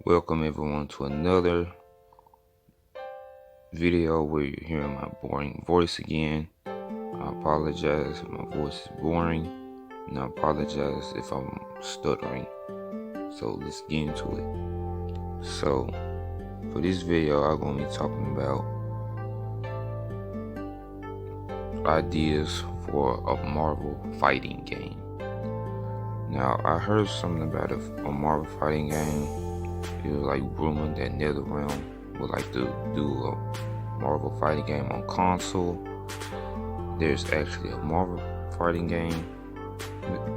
Welcome everyone to another video where you're hearing my boring voice again. I apologize if my voice is boring, and I apologize if I'm stuttering. So let's get into it. So for this video, I'm going to be talking about ideas for a Marvel fighting game. Now, I heard something about a Marvel fighting game. It was like rumored that NetherRealm would like to do a Marvel fighting game on console. There's actually a Marvel fighting game.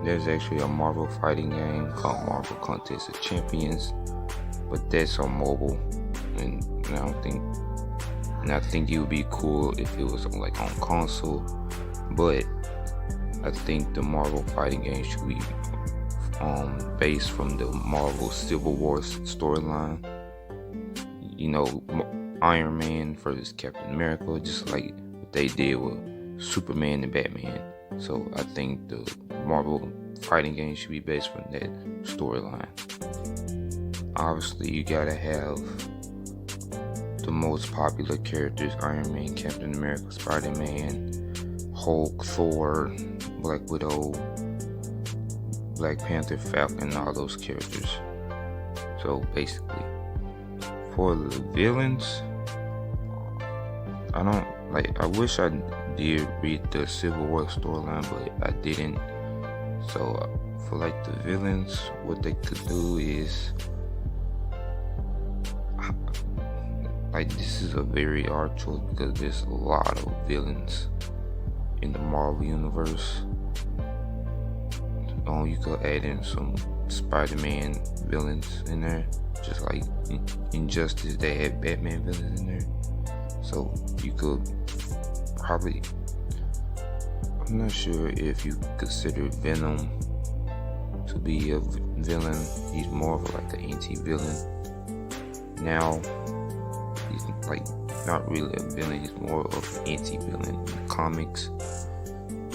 There's actually a Marvel fighting game called Marvel Contest of Champions, but that's on mobile, and I think it would be cool if it was like on console. But I think the Marvel fighting game should be based from the Marvel Civil War storyline. You know, Iron Man versus Captain America, just like what they did with Superman and Batman. So I think the Marvel fighting game should be based from that storyline. Obviously, you gotta have the most popular characters: Iron Man, Captain America, Spider-Man, Hulk, Thor, Black Widow, Black Panther, Falcon, all those characters. So basically, for the villains, I wish I did read the Civil War storyline, but I didn't. So for like the villains, what they could do is, like, this is a very hard choice because there's a lot of villains in the Marvel universe. You could add in some Spider-Man villains in there, just like Injustice, they had Batman villains in there. So you could probably, I'm not sure if you consider Venom to be a villain. He's more of like an anti-villain. Now, he's like not really a villain, he's more of an anti-villain in comics.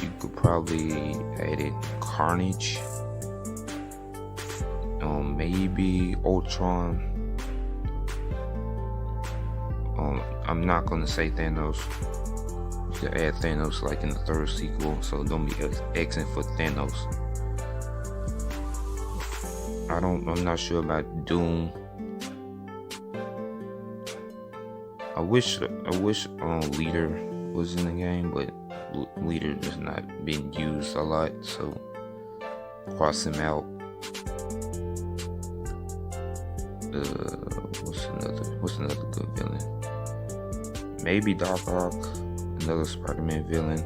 You could probably add in Carnage, maybe Ultron. I'm not gonna say Thanos. You could add Thanos like in the third sequel, so don't be Xing for Thanos. I'm not sure about Doom. I wish Leader was in the game, but Leader is not being used a lot, so cross him out. What's another good villain? Maybe Doc Ock, another Spider-Man villain.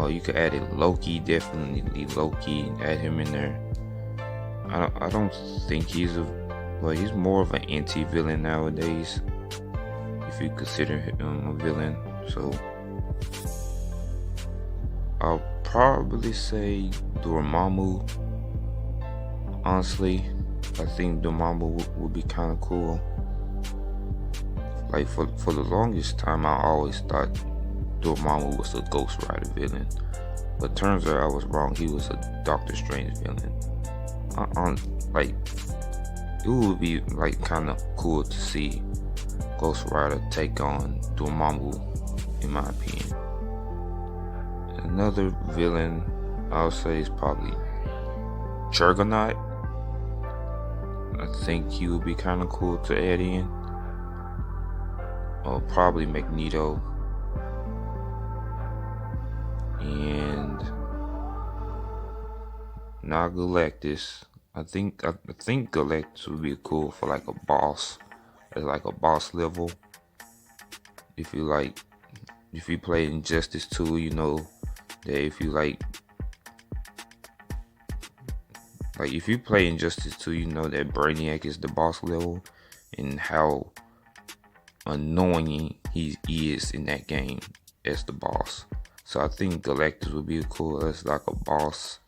You could add in Loki, definitely Loki, add him in there. I don't think he's more of an anti-villain nowadays, if you consider him a villain. So I'll probably say Dormammu. Honestly, I think Dormammu would be kind of cool. Like for the longest time, I always thought Dormammu was a Ghost Rider villain, but turns out I was wrong. He was a Doctor Strange villain. Like, it would be like kind of cool to see Ghost Rider take on Dormammu, in my opinion. Another villain I would say is probably Juggernaut. I think he would be kind of cool to add in. Or probably Magneto. And now Galactus. I think Galactus would be cool for like a boss, at like a boss level. If you play Injustice 2, you know that if you play Injustice 2, you know that Brainiac is the boss level, and how annoying he is in that game as the boss. So I think Galactus would be cool as like a boss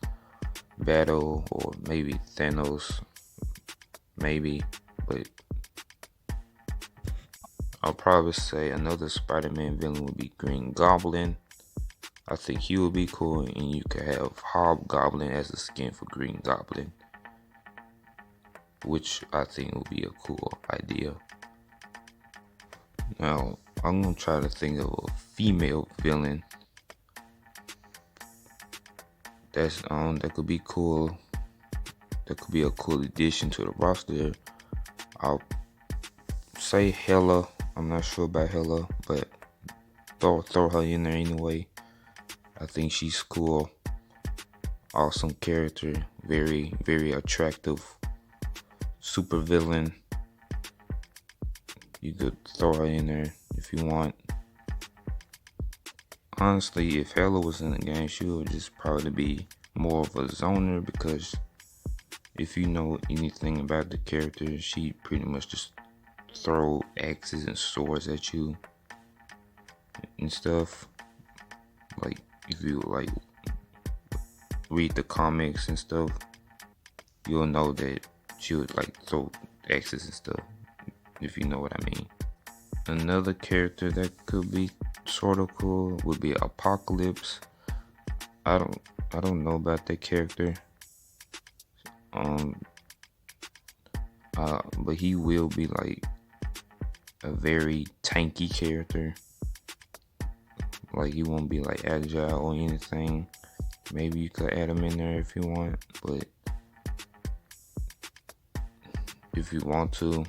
battle, or maybe Thanos, maybe. But I'll probably say another Spider-Man villain would be Green Goblin. I think he would be cool, and you could have Hobgoblin as a skin for Green Goblin, which I think would be a cool idea. Now, I'm gonna try to think of a female villain that could be cool. That could be a cool addition to the roster. I'll say Hela. I'm not sure about Hela, but throw her in there anyway. I think she's cool. Awesome character. Very, very attractive. Super villain. You could throw her in there if you want. Honestly, if Hela was in the game, she would just probably be more of a zoner, because if you know anything about the character, she pretty much just throw axes and swords at you and stuff. Like, if you like read the comics and stuff, you'll know that she would like throw axes and stuff, if you know what I mean. Another character that could be sort of cool would be Apocalypse. I don't know about that character. But he will be like a very tanky character. Like, he won't be like agile or anything. Maybe you could add him in there if you want, but if you want to,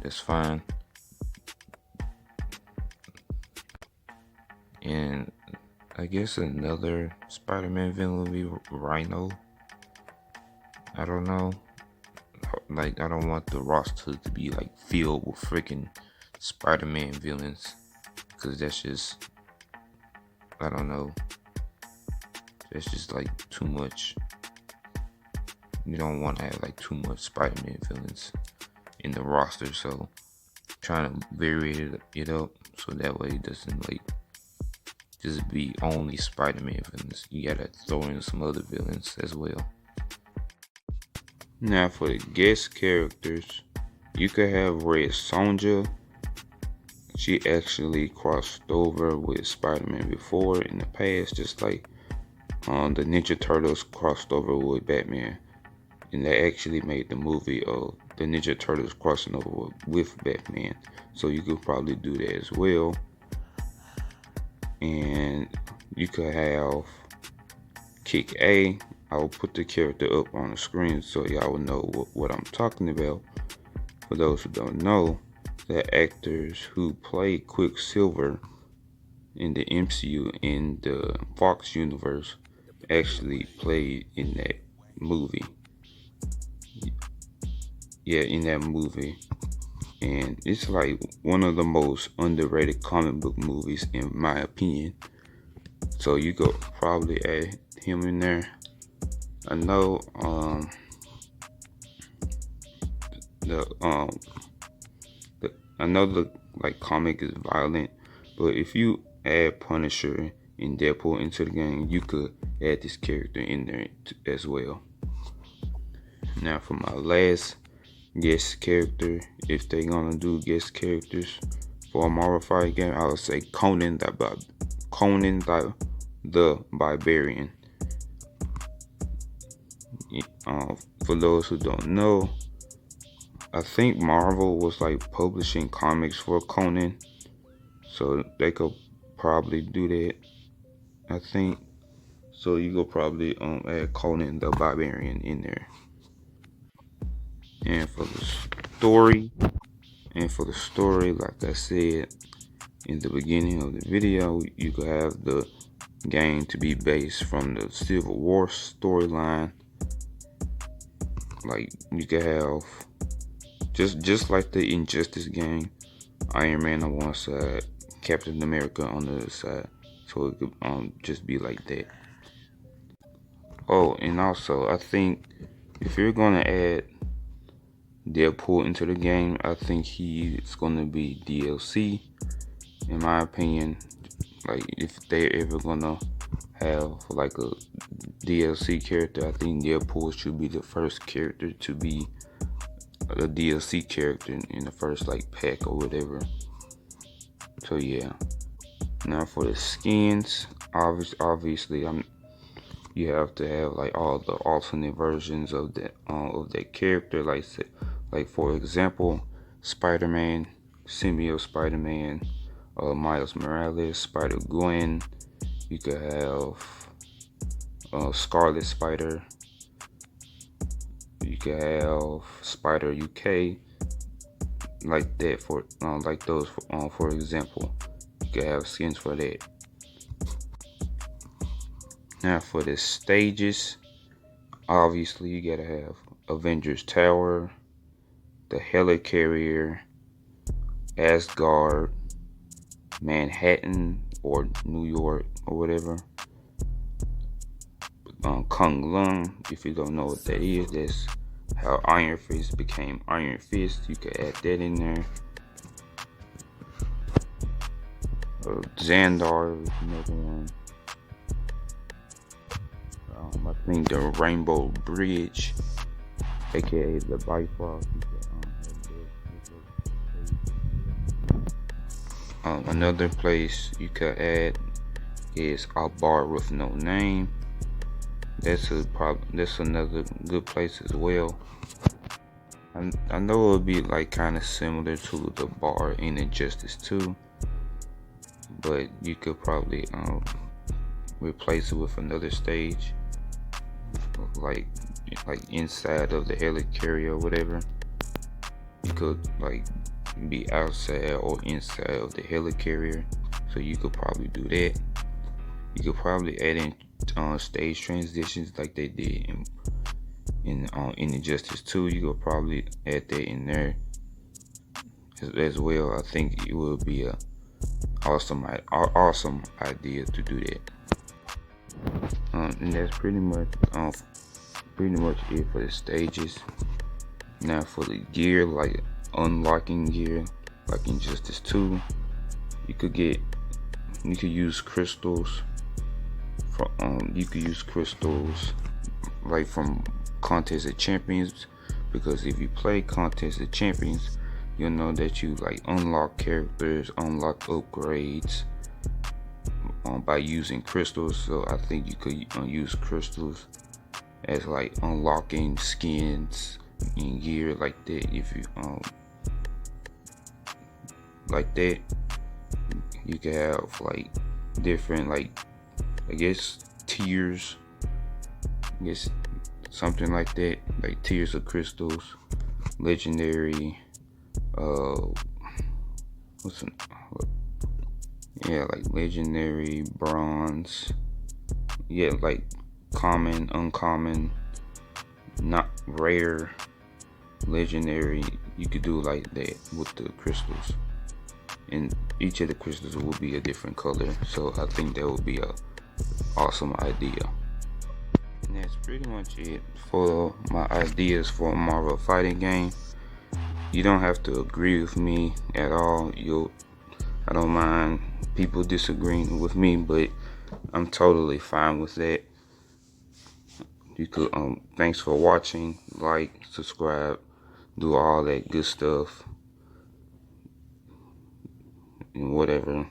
that's fine. And I guess another Spider-Man villain would be Rhino. I don't know. Like, I don't want the roster to be like filled with freaking Spider-Man villains, because that's just, I don't know. That's just like too much. You don't want to have like too much Spider-Man villains in the roster, so trying to vary it up so that way it doesn't like just be only Spider-Man villains. You gotta throw in some other villains as well. Now for the guest characters, you could have Red Sonja. She actually crossed over with Spider-Man before in the past, just like the Ninja Turtles crossed over with Batman. And they actually made the movie of the Ninja Turtles crossing over with Batman. So you could probably do that as well. And you could have Kick A. I will put the character up on the screen so y'all will know what I'm talking about. For those who don't know, the actors who played Quicksilver in the MCU in the Fox universe actually played in that movie. Yeah, in that movie. And it's like one of the most underrated comic book movies in my opinion. So you could probably add him in there. I know I know the like comic is violent, but if you add Punisher and Deadpool into the game, you could add this character in there as well. Now for my last guest character, if they're gonna do guest characters for a Marvel fighting game, I would say Conan the Barbarian. For those who don't know, I think Marvel was like publishing comics for Conan, so they could probably do that. I think so. You could probably add Conan the Barbarian in there. And for the story, like I said in the beginning of the video, you could have the game to be based from the Civil War storyline. Like, you could have just like the Injustice game, Iron Man on one side, Captain America on the other side. So it could just be like that. Oh, and also I think if you're gonna add Deadpool into the game, I think he's gonna be DLC. In my opinion, like if they're ever gonna have like a DLC character, I think Deadpool should be the first character to be a DLC character in the first like pack or whatever. So yeah. Now for the skins, Obviously, you have to have like all the alternate versions of that character. Like for example, Spider-Man, Symbiote Spider-Man, Miles Morales, Spider-Gwen. You could have Scarlet Spider. You could have Spider UK, like that for like those for example. You could have skins for that. Now for the stages, obviously you gotta have Avengers Tower, the Helicarrier, Asgard, Manhattan or New York or whatever. Kung Lung, if you don't know what that is, that's how Iron Fist became Iron Fist. You could add that in there. Xandar is another one. I think the Rainbow Bridge, aka the Bifrost. Another place you could add is a bar with no name. That's another good place as well. I know it would be like kind of similar to the bar in Injustice 2, but you could probably replace it with another stage, like inside of the helicarrier or whatever. You could like be outside or inside of the helicarrier, so you could probably do that. You could probably add in stage transitions like they did in Injustice 2. You could probably add that in there as well. I think it would be a awesome idea to do that. And that's pretty much it for the stages. Now for the gear, like unlocking gear, like Injustice 2, you could use crystals. You could use crystals like from Contest of Champions, because if you play Contest of Champions, you'll know that you like unlock characters, unlock upgrades by using crystals. So I think you could use crystals as like unlocking skins in gear like that. If you like that, you can have like different, like I guess tiers, something like that, like tiers of crystals, legendary, like legendary, bronze, like common, uncommon, not rare, legendary. You could do like that with the crystals, and each of the crystals will be a different color. So I think that would be a awesome idea. And that's pretty much it for my ideas for a Marvel fighting game. You don't have to agree with me at all. I don't mind people disagreeing with me, but I'm totally fine with that. You could thanks for watching, like, subscribe, do all that good stuff and whatever.